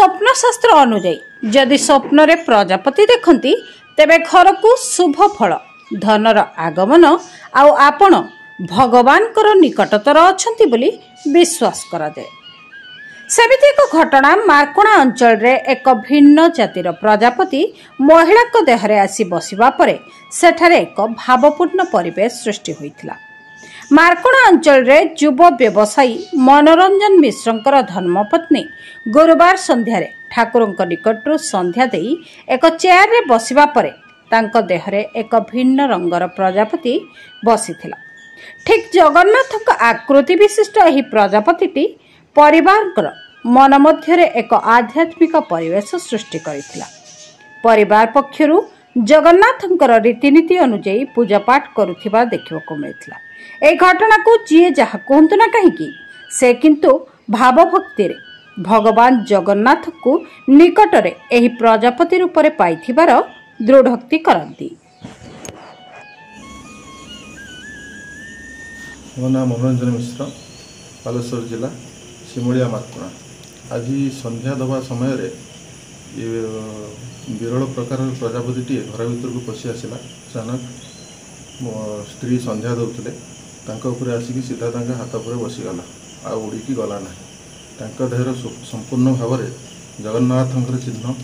स्वप्नशास्त्र अनुଯାयी जदि स्वप्न रे प्रजापति देखती तेबे घर को शुभ फल धनर आगमन आउ आपण भगवान निकटतर अछंती बोली विश्वास करा जाए। सेमिति एक घटना मार्कोणा अंचल रे एक भिन्न जातिर प्रजापति महिला को देहरे आसी बसिबा परे सेठारे एक भावपूर्ण परिवेश सृष्टि होइथिला। मार्कोणा अंचल रे युव व्यवसायी मनोरंजन मिश्रंकर धर्मपत्नी गुरुवार संध्यारे ठाकुरंक निकटरू संध्या देई एक चेयर रे बसिबा परे तांको देहरे एक भिन्न रंगर प्रजापति बसिथिला। ठीक जगन्नाथक आकृति विशिष्ट एही प्रजापतिटी परिवार मन मध्य एक आध्यात्मिक परिवेश सृष्टि करिथिला। परिवार पक्षरु जगन्नाथंकर रीतिनीति अनुଯାयी पूजापाठ करुथिबा देखिबाकू मिलिथिला। ए घटना को जी जहा कहतु ना कहीं से किंतु भावभक्ति रे भगवान जगन्नाथ को निकटरे एही प्रजापति रूप में पाइथिबार दृढ़ोक्ति करती। मो नाम मनोरंजन मिश्र, बालेश्वर जिला सिमुलिया मार्कोणा। आज संध्या दबा समय विरल प्रकार प्रजापति घर भीतर को पशि आसला। अचानक मो स्त्री संध्या दौले आसिक सीधा हाथ पर बसीगला आ उड़ीकी गला ना। देहर संपूर्ण भाव में जगन्नाथ चिन्ह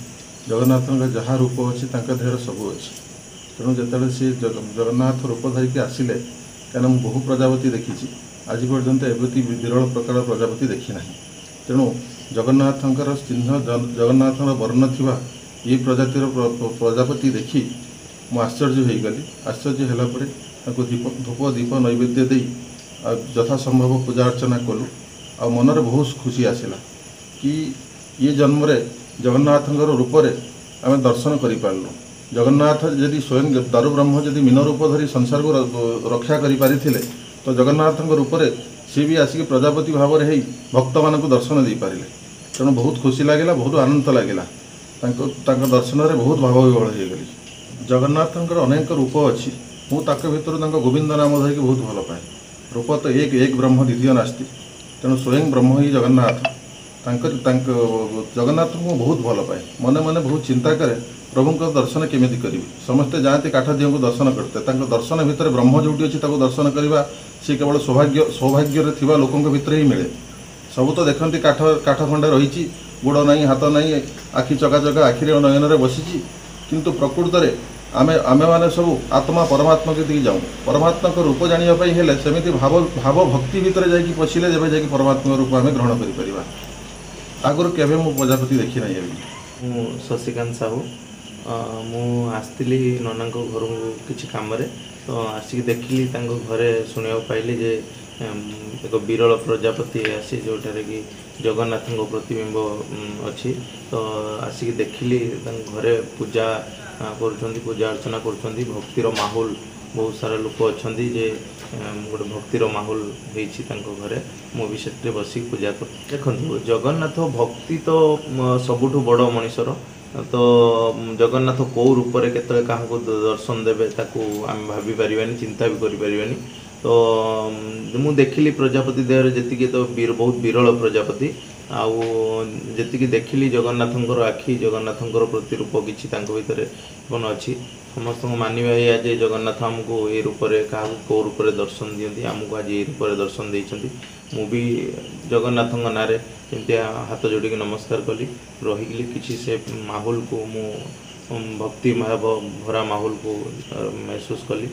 जगन्नाथ जहाँ रूप अच्छी देहर सबू अच्छी। तेणु जो सी जगन्नाथ रूप धरिकी आसिले क्या बहु प्रजापति देखी आज पर्यंत एवं विरल प्रकार प्रजापति देखी ना। तेणु जगन्नाथंकर चिन्ह जगन्नाथ वर्ण थी ये प्रजातिर प्रजापति देखी मु आश्चर्य हो गली। आश्चर्य होगापर धूप दीप नैवेद्य दे यथा संभव पूजा अर्चना कलु आ मनरे बहुत खुशी आसला कि ये जन्म जगन्नाथंकर रूप आम दर्शन करूँ। जगन्नाथ जदि स्वयं दारु ब्रह्म जदि मीन रूप धरी संसार को रक्षा करें तो जगन्नाथ रूप सी भी आसिक प्रजापति भाव में भक्त मान दर्शन दे पारे। तेणु बहुत खुशी लगे, बहुत आनंद लगे। दर्शन में बहुत भाव विवल हो गली। जगन्नाथ अनेक रूप अच्छी मुझे भर गोविंद नाम धरिक बहुत भल पाए। रूप तो एक ब्रह्म द्वितीय नास्ति। तेणु स्वयं ब्रह्म ही जगन्नाथ जगन्नाथ को बहुत भल पाए। मने मने बहुत चिंता करे प्रभु को दर्शन केमी करी। समस्ते जाती काठदिह को दर्शन करते दर्शन भितर ब्रह्म जोटी अच्छी दर्शन करवा सी केवल सौभाग्य थिबा लोकों भितर ही मिले। सबू तो देखती काठ खंडे रही गोड़ नहीं हाथ नहीं आखि चकाचका आखिरे नयन बसी किंतु प्रकृत में आमे माने सब आत्मा परमात्मा के दिखे जाऊँ। परमात्मा को रूप जानापी हेले सेमिति भाव भक्ति भितर जाकि पशिले जब जाकि परमात्मा रूप आम ग्रहण करें। आगुरी केवे मु प्रजापति देखी ना। मु शशिकांत साहू मु आसती नना घर किसी कम तो आसिक देखिली घरे शुणा पाइली जे एक विरल प्रजापति आसी जोटारे कि जगन्नाथ प्रतिबिंब अच्छी। तो आसिक देखिली घरे पूजा पूजा अर्चना कर भक्तिर माहौल बहुत सारा लोक अच्छा जे गोटे भक्तिर माहौल होरे मु भी से बसिक पूजा कर। देखो जगन्नाथ भक्ति तो सबुठ बड़ मनीषर। तो जगन्नाथ कौ रूप में केतले क्या दर्शन देवे ताकू आम भाभी पारिबानी चिंता भी करि पारिबानी। तो मु देखिली प्रजापति देहरे जी तो बहुत विरल प्रजापति आउ जी देखिली जगन्नाथंकर आखि जगन्नाथंकर प्रतिरूप किसी भितर कौन अच्छी। समस्त मानवा या जे जगन्नाथ आमको ये रूप में क्या कौ रूप में दर्शन दिखती आमको आज ये रूप में दर्शन देती। मु भी जगन्नाथ ना जमी हाथ जोड़ी नमस्कार कली रही किसी से माहौल को मु भक्ति भाव भरा माहौल को महसूस कली।